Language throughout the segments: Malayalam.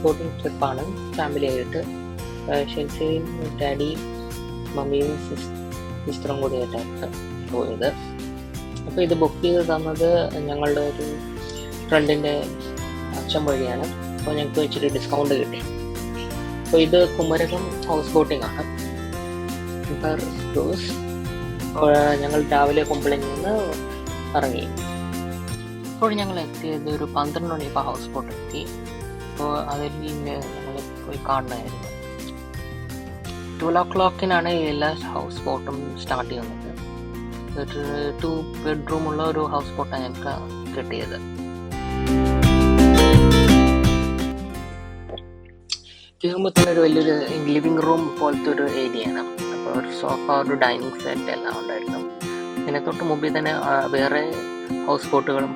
ബോട്ടിംഗ് ട്രിപ്പാണ് ഫാമിലി ആയിട്ട്. ഷെൻസിയും ഡാഡിയും മമ്മിയും സിസ്റ്ററും കൂടിയായിട്ടാണ് പോയത്. അപ്പോൾ ഇത് ബുക്ക് ചെയ്ത് തന്നത് ഞങ്ങളുടെ ഒരു ഫ്രണ്ടിൻ്റെ അച്ഛൻ വഴിയാണ്. അപ്പോൾ ഞങ്ങൾക്ക് ഇച്ചിരി ഡിസ്കൗണ്ട് കിട്ടി. അപ്പോൾ ഇത് കുമരകം ഹൗസ് ബോട്ടിംഗ് ആണ് പെർ ക്രൂസ്. ഞങ്ങൾ രാവിലെ കുമ്പളങ്ങിൽ നിന്ന് ഇറങ്ങി. അപ്പോൾ ഞങ്ങൾ എത്തിയത് ഒരു 12 മണിയപ്പോൾ ഹൗസ് ബോട്ട് എത്തി. അപ്പോൾ അതിൽ ഞങ്ങൾ പോയി കാണണമായിരുന്നു. 12 o'clock എല്ലാ ഹൗസ് ബോട്ടും സ്റ്റാർട്ട് ചെയ്യുന്നത്. ഒരു 2 bedroom ഒരു ഹൗസ് ബോട്ടാണ് ഞങ്ങൾക്ക് കിട്ടിയത്. കയറുമ്പോൾ തന്നെ ഒരു വലിയൊരു ലിവിങ് റൂം പോലത്തെ ഒരു ഏരിയയാണ്. അപ്പോൾ ഒരു സോഫ, ഒരു ഡൈനിങ് സെറ്റ് എല്ലാം ഉണ്ടായിരുന്നു. ഇതിനെ തൊട്ട് മുമ്പിൽ തന്നെ വേറെ ഹൗസ് ബോട്ടുകളും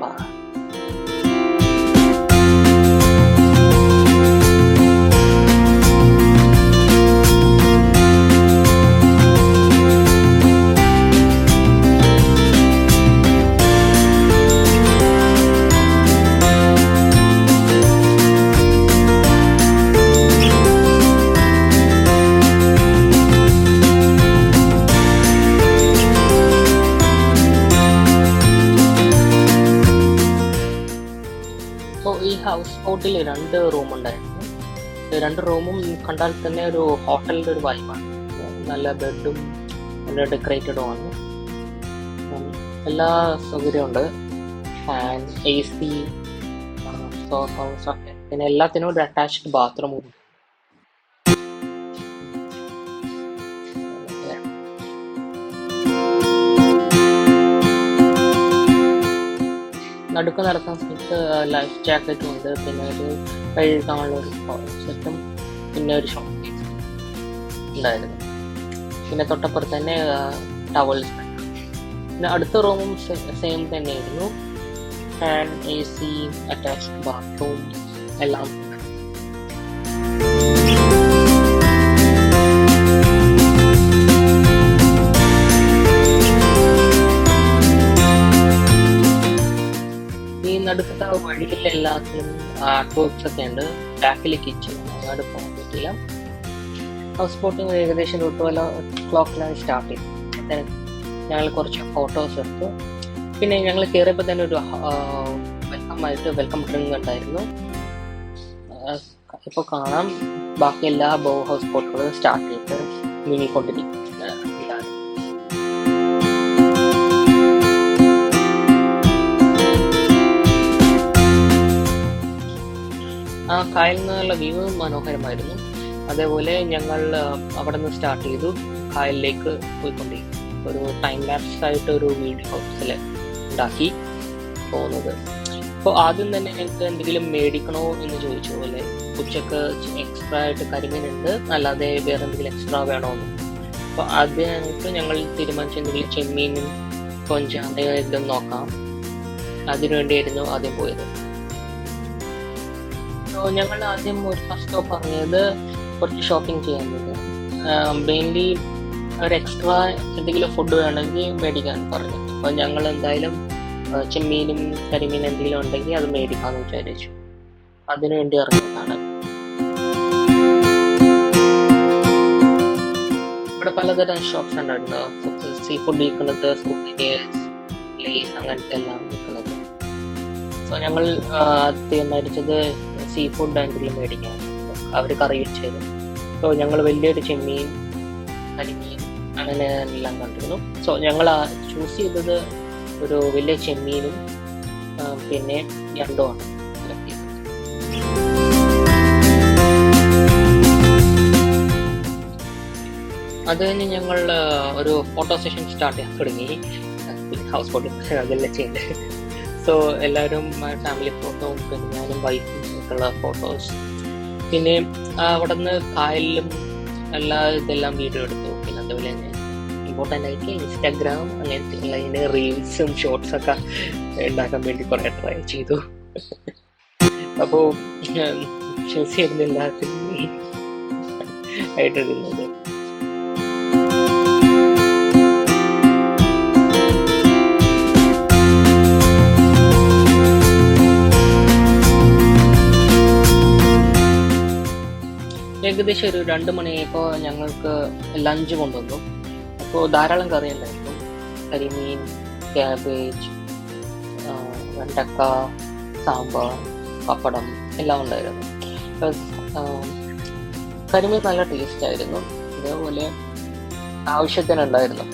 ഈ ഹൗസ് ബോട്ടിൽ 2 റൂം ഉണ്ടായിരുന്നു. 2 റൂമും കണ്ടാൽ തന്നെ ഒരു ഹോട്ടലിൻ്റെ ഒരു വൈബാണ്. നല്ല ബെഡും നല്ല ഡെക്കറേറ്റഡുമാണ്. എല്ലാ സൗകര്യമുണ്ട്. ഫാൻ, AC, സോഫ ഒക്കെ, പിന്നെ എല്ലാത്തിനും ഒരു അറ്റാച്ച്ഡ് ബാത്റൂമും ഉണ്ട്. നടുക്ക് നടക്കാൻ സമയത്ത് ലൈഫ് ജാക്കറ്റും ഉണ്ട്. പിന്നെ ഒരു കഴുകാനുള്ള ഒരു സെറ്റും പിന്നെ ഒരു ഷോപ്പ് ഉണ്ടായിരുന്നു. പിന്നെ തൊട്ടപ്പുറത്ത് തന്നെ ടവൽസ്. പിന്നെ അടുത്ത റൂമും സെയിം തന്നെയായിരുന്നു. ഫാൻ, AC, അറ്റാച്ച്ഡ് ബാത്റൂം എല്ലാം. നടുക്കത്തെ വഴിയിൽ എല്ലാത്തിലും ആർട്ട് വർക്ക്സ് ഒക്കെ ഉണ്ട്. ബാക്കിൽ കിച്ചൺ, അങ്ങോട്ട് പോകാൻ പറ്റില്ല. ഹൗസ് ബോട്ടിങ് ഏകദേശം 12 o'clock സ്റ്റാർട്ട് ചെയ്തു. ഞങ്ങൾ കുറച്ച് ഫോട്ടോസ് എടുത്തു. പിന്നെ ഞങ്ങൾ കയറിയപ്പോൾ തന്നെ ഒരു വെൽക്കം ഡ്രിങ്ക് ഉണ്ടായിരുന്നു. ഇപ്പോൾ കാണാം ബാക്കി എല്ലാ ഹൗസ് ബോട്ടുകളും സ്റ്റാർട്ട് ചെയ്ത് നീങ്ങിക്കൊണ്ടിരിക്കും. ആ കായലിൽ നിന്നുള്ള വ്യൂ മനോഹരമായിരുന്നു. അതേപോലെ ഞങ്ങൾ അവിടെ നിന്ന് സ്റ്റാർട്ട് ചെയ്തു കായലിലേക്ക് പോയിക്കൊണ്ടിരിക്കും. ഒരു ടൈം ലാപ്സ് ആയിട്ട് ഒരു വീഡിയോ ഹൗസിൽ ഉണ്ടാക്കി പോകുന്നത്. അപ്പോൾ ആദ്യം തന്നെ ഞങ്ങൾക്ക് എന്തെങ്കിലും മേടിക്കണോ എന്ന് ചോദിച്ചു. പോലെ ഉച്ചക്ക് എക്സ്ട്രാ ആയിട്ട് കരിമീനുണ്ട്, അല്ലാതെ വേറെ എന്തെങ്കിലും എക്സ്ട്രാ വേണോ എന്ന്. അപ്പോൾ ആദ്യമായിട്ട് ഞങ്ങൾ തീരുമാനിച്ച എന്തെങ്കിലും ചെമ്മീനും കൊഞ്ച് ഇതും നോക്കാം. അതിനുവേണ്ടിയായിരുന്നു ആദ്യം പോയത്. ഞങ്ങൾ ആദ്യം ഒരു ഫസ്റ്റ് സ്റ്റോപ്പ് ഇറങ്ങിയത് കുറച്ച് ഷോപ്പിംഗ് ചെയ്യാൻ. മെയിൻലി ഒരു എക്സ്ട്രാ എന്തെങ്കിലും ഫുഡ് വേണമെങ്കിൽ മേടിക്കാൻ പറഞ്ഞു. അപ്പോൾ ഞങ്ങൾ എന്തായാലും ചെമ്മീനും കരിമീനും എന്തെങ്കിലും ഉണ്ടെങ്കിൽ അത് മേടിക്കാമെന്ന് വിചാരിച്ചു. അതിനുവേണ്ടി ഇറങ്ങിയതാണ്. ഇവിടെ പലതരം ഷോപ്സ് ഉണ്ടായിരുന്നു. സീ ഫുഡ് വിൽക്കുന്നത്, സൂവേനിയേഴ്സ്, ലേസ്, അങ്ങനത്തെ എല്ലാം വിൽക്കുന്നത്. സോ ഞങ്ങൾ തീരുമാനിച്ചത് സീ ഫുഡ് എന്തെങ്കിലും മേടിക്കാൻ. അവർ കറി വെച്ചത്. സോ ഞങ്ങൾ വലിയൊരു ചെമ്മീൻ, കരിമീൻ അങ്ങനെ എല്ലാം കണ്ടിരുന്നു. സോ ഞങ്ങൾ ചൂസ് ചെയ്തത് ഒരു വലിയ ചെമ്മീനും പിന്നെ ഞണ്ടുമാണ് സെലക്ട് ചെയ്തത്. അത് കഴിഞ്ഞ് ഞങ്ങൾ ഒരു ഫോട്ടോ സെഷൻ സ്റ്റാർട്ട് ചെയ്യാൻ തുടങ്ങി. ഹൗസ് ബോട്ടിൽ അതെല്ലാം ചെയ്ത്. സോ എല്ലാവരും ഫാമിലി ഫോട്ടോ, പിന്നെ ഞാനും വൈഫും ഒക്കെയുള്ള ഫോട്ടോസ്. പിന്നെ അവിടെ നിന്ന് കായലിലും ഇതെല്ലാം വീഡിയോ എടുത്തു. പിന്നെ അതുപോലെ തന്നെ ഇമ്പോർട്ടൻ്റ് ആയിട്ട് ഇൻസ്റ്റാഗ്രാം അങ്ങനത്തെ അതിന് റീൽസും ഷോർട്സൊക്കെ ഉണ്ടാക്കാൻ വേണ്ടി കുറേ ട്രൈ ചെയ്തു. അപ്പോൾ ഷെൽസിയായിരുന്നു എല്ലാത്തിനും ആയിട്ടിരുന്നത്. ഏകദേശം ഒരു 2 മണിയായപ്പോൾ ഞങ്ങൾക്ക് ലഞ്ച് കൊണ്ടുവന്നു. അപ്പോൾ ധാരാളം കറി ഉണ്ടായിരുന്നു. കരിമീൻ, ക്യാബേജ്, വെണ്ടക്ക, സാമ്പാർ, പപ്പടം എല്ലാം ഉണ്ടായിരുന്നു. കരിമീൻ നല്ല ടേസ്റ്റ് ആയിരുന്നു. അതേപോലെ ആവശ്യത്തിനുണ്ടായിരുന്നു.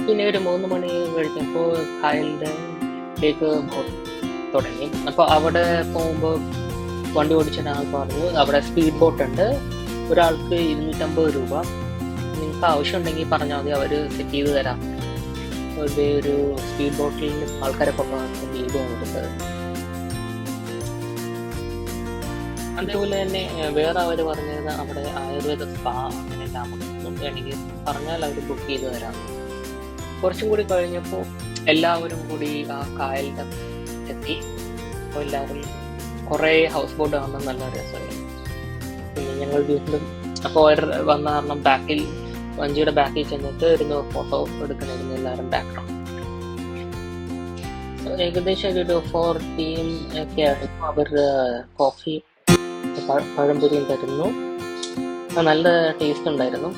പിന്നെ ഒരു 3 മണി കഴിഞ്ഞപ്പോൾ കായലിലേക്ക് തുടങ്ങി. അപ്പോൾ അവിടെ പോകുമ്പോൾ വണ്ടി ഓടിച്ച ആൾ പറഞ്ഞു അവിടെ സ്പീഡ് ബോട്ട് ഉണ്ട്, ഒരാൾക്ക് 250 രൂപ, നിങ്ങൾക്ക് ആവശ്യമുണ്ടെങ്കിൽ പറഞ്ഞാൽ മതി, അവർ സെറ്റ് ചെയ്ത് തരാം. ഇത് ഒരു സ്പീഡ് ബോട്ടിൽ ആൾക്കാരൊക്കെ വീഡിയോ എടുത്തത്. അതേപോലെ തന്നെ വേറെ അവർ പറഞ്ഞത് അവിടെ ആയുർവേദ സ്പാ അങ്ങനെ എല്ലാം വേണമെങ്കിൽ പറഞ്ഞാൽ അവർ ബുക്ക് ചെയ്ത് തരാം. കുറച്ചും കൂടി കഴിഞ്ഞപ്പോൾ എല്ലാവരും കൂടി ആ കായലിൻ്റെ എത്തി. അപ്പോൾ എല്ലാവരും കുറേ ഹൗസ് ബോട്ട് കാണാൻ നല്ല രസമായിരുന്നു. പിന്നെ ഞങ്ങൾ വീണ്ടും അപ്പോൾ അവർ വന്ന കാരണം വഞ്ചിയുടെ ബാക്കിൽ ചെന്നിട്ട് ഇരുന്ന് ഫോട്ടോ എടുക്കണമായിരുന്നു എല്ലാവരും ബാക്ക്ഗ്രൗണ്ട്. ഏകദേശം ഒരു 4 PM ഒക്കെ ആയിരുന്നു. അവർ കോഫി പഴംപൊരിയും തരുന്നു. നല്ല ടേസ്റ്റ് ഉണ്ടായിരുന്നു.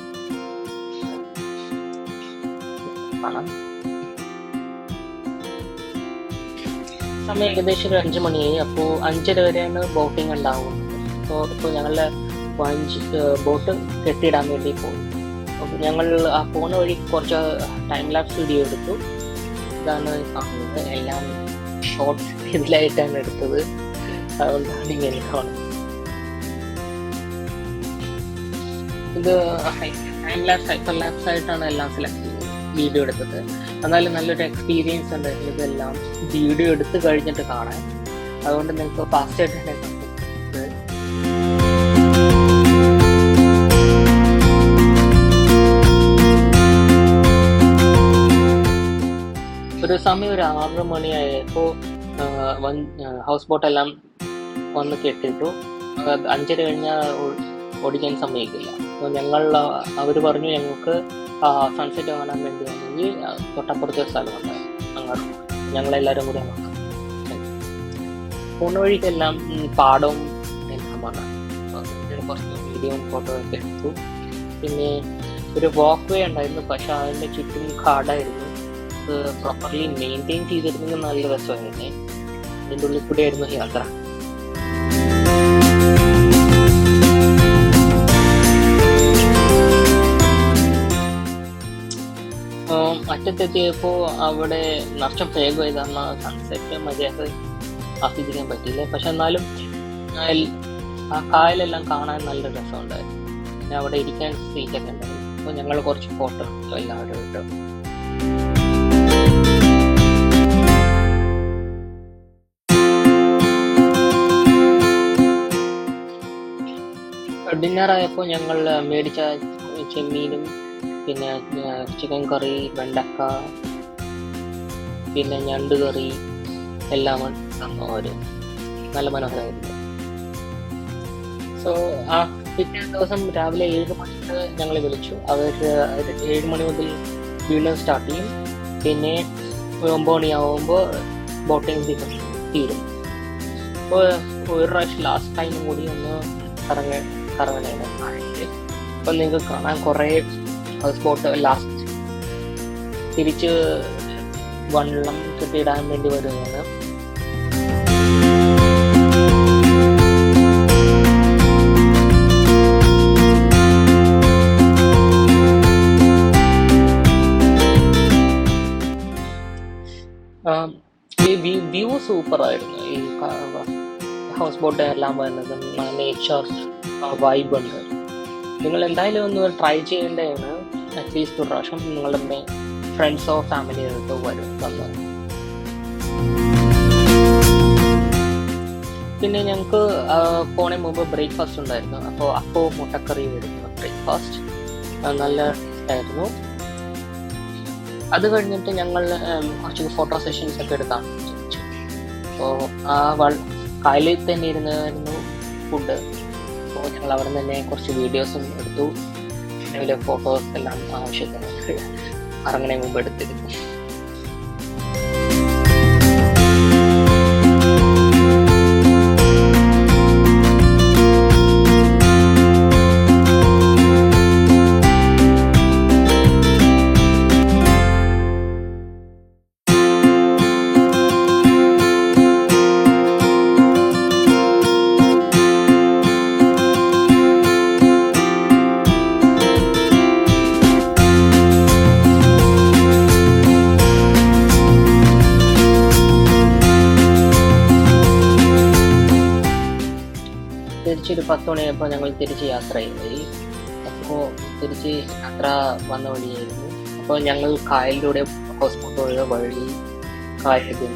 സമയം ഏകദേശം ഒരു 5 മണിയായി. അപ്പോൾ 5:30 വരെയാണ് ബോട്ടിങ് ഉണ്ടാവുന്നത്. അപ്പോൾ ഞങ്ങളുടെ ബോട്ട് കെട്ടിയിടാൻ വേണ്ടി പോയി. അപ്പോൾ ഞങ്ങൾ ആ പോകുന്ന വഴി കുറച്ച് ടൈം ലാപ്സ് വീഡിയോ എടുത്തു. ഇതാണ് കാണുന്നത്. എല്ലാം ഷോർട്ട്സ് ഇതിലായിട്ടാണ് എടുത്തത്, അതുകൊണ്ടാണ് ഇങ്ങനെ കാണുന്നത്. ഇത് ടൈം ലാപ്സ് ഹൈപ്പർ ലാപ്സ് ആയിട്ടാണ് എല്ലാം സെലക്ട് ചെയ്തത്, വീഡിയോ എടുത്തത്. എന്നാലും നല്ലൊരു എക്സ്പീരിയൻസ് ഉണ്ടായിരുന്നു ഇതെല്ലാം വീഡിയോ എടുത്ത് കഴിഞ്ഞിട്ട് കാണാൻ. അതുകൊണ്ട് നിങ്ങൾക്ക് ഫാസ്റ്റായിട്ട് തന്നെ കണ്ടത്. ഒരു സമയം ഒരു 6 മണിയായപ്പോൾ ഹൗസ് ബോട്ടെല്ലാം വന്ന് കെട്ടിട്ടു. 5:30 കഴിഞ്ഞാൽ ഓടിക്കാൻ സമ്മതിക്കില്ല. അപ്പോൾ അവർ പറഞ്ഞു ഞങ്ങൾക്ക് സൺസെറ്റ് കാണാൻ വേണ്ടി വന്നെങ്കിൽ തൊട്ടപ്പുറത്തെ സ്ഥലമുണ്ട്, അങ്ങോട്ട് ഞങ്ങളെല്ലാവരും കൂടി നോക്കാം. പോകുന്ന വഴിക്കെല്ലാം പാടവും എല്ലാമാണ്. കുറച്ച് വീഡിയോയും ഫോട്ടോ ഒക്കെ എടുത്തു. പിന്നെ ഒരു വാക്ക് വേ ഉണ്ടായിരുന്നു, പക്ഷെ അതിൻ്റെ ചുറ്റും കാടായിരുന്നു. അത് പ്രോപ്പർലി മെയിൻറ്റെയിൻ ചെയ്തിരുന്നെങ്കിൽ നല്ല രസമായിരുന്നു. അതിൻ്റെ ഉള്ളിൽ കൂടെ ആയിരുന്നു യാത്ര. അറ്റത്തെത്തിയപ്പോൾ അവിടെ നിറച്ചും ഫേഗ് ചെയ്താണ്. സൺസെറ്റ് മര്യാദ ആസ്വദിക്കാൻ പറ്റിയില്ല. പക്ഷെ എന്നാലും ആ കായലെല്ലാം കാണാൻ നല്ല രസമുണ്ടായിരുന്നു. പിന്നെ അവിടെ ഇരിക്കാൻ സീറ്റൊക്കെ ഉണ്ടായിരുന്നു. അപ്പോൾ ഞങ്ങൾ കുറച്ച് ഫോട്ടോ എടുത്തു എല്ലാവരും ഇട്ട്. ഡിന്നറായപ്പോൾ ഞങ്ങൾ മേടിച്ച ചെമ്മീനും പിന്നെ ചിക്കൻ കറി, വെണ്ടക്ക, പിന്നെ ഞണ്ട് കറി എല്ലാം തന്നു. അവർ നല്ല മനോഹരമായിരുന്നു. സോ ആ പിറ്റേ ദിവസം രാവിലെ 7 മണിക്ക് ഞങ്ങൾ വിളിച്ചു. അവർ 7 മണി മുതൽ വീണ്ടും സ്റ്റാർട്ട് ചെയ്യും. പിന്നെ 9 മണിയാവുമ്പോൾ ബോട്ടിങ് തീരും. അപ്പോൾ ഒരു പ്രാവശ്യം ലാസ്റ്റ് ടൈമും കൂടി ഒന്ന് കറങ്ങണേന് ആണെങ്കിൽ അപ്പം നിങ്ങൾക്ക് കാണാൻ കുറേ ഹൗസ് ബോട്ട് ലാസ്റ്റ് തിരിച്ച് വള്ളം കെട്ടിയിടാൻ വേണ്ടി വരുകയാണ്. ഈ വ്യൂ സൂപ്പറായിരുന്നു. ഈ ഹൗസ് ബോട്ട് എല്ലാം വരുന്നത് നേച്ചർ വൈബ് ഉണ്ട്. നിങ്ങൾ എന്തായാലും ഒന്ന് ട്രൈ ചെയ്യേണ്ടതാണ്. അറ്റ്ലീസ്റ്റ് ഒരു പ്രാവശ്യം നിങ്ങളുടെ ഫ്രണ്ട്സോ ഫാമിലിയോ വരും തന്നത്. പിന്നെ ഞങ്ങൾക്ക് പോണേ മുമ്പ് ബ്രേക്ക്ഫാസ്റ്റ് ഉണ്ടായിരുന്നു. അപ്പോൾ മുട്ടക്കറി വരുന്നു ബ്രേക്ക്ഫാസ്റ്റ്. നല്ല ടേസ്റ്റ് ആയിരുന്നു. അത് കഴിഞ്ഞിട്ട് ഞങ്ങൾ കുറച്ച് ഫോട്ടോ സെഷൻസ് ഒക്കെ എടുക്കാൻ വിചാരിച്ചു. അപ്പോൾ ആ കായലിൽ തന്നെ ഇരുന്നായിരുന്നു ഫുഡ്. അപ്പോൾ ഞങ്ങൾ അവിടെ നിന്ന് തന്നെ കുറച്ച് വീഡിയോസും എടുത്തു. അതിലെ ഫോട്ടോസ് എല്ലാം ആവശ്യത്തിന് ഇറങ്ങണ മുമ്പ് എടുത്തിരുന്നു. തിരിച്ചൊരു 10 മണിയായപ്പോൾ ഞങ്ങൾ തിരിച്ച് യാത്രയായി. അപ്പോൾ തിരിച്ച് യാത്ര വന്ന വഴിയായിരുന്നു. അപ്പോൾ ഞങ്ങൾ കായലിലൂടെ ഹൗസ് ബോട്ട് വഴി കായലിൽ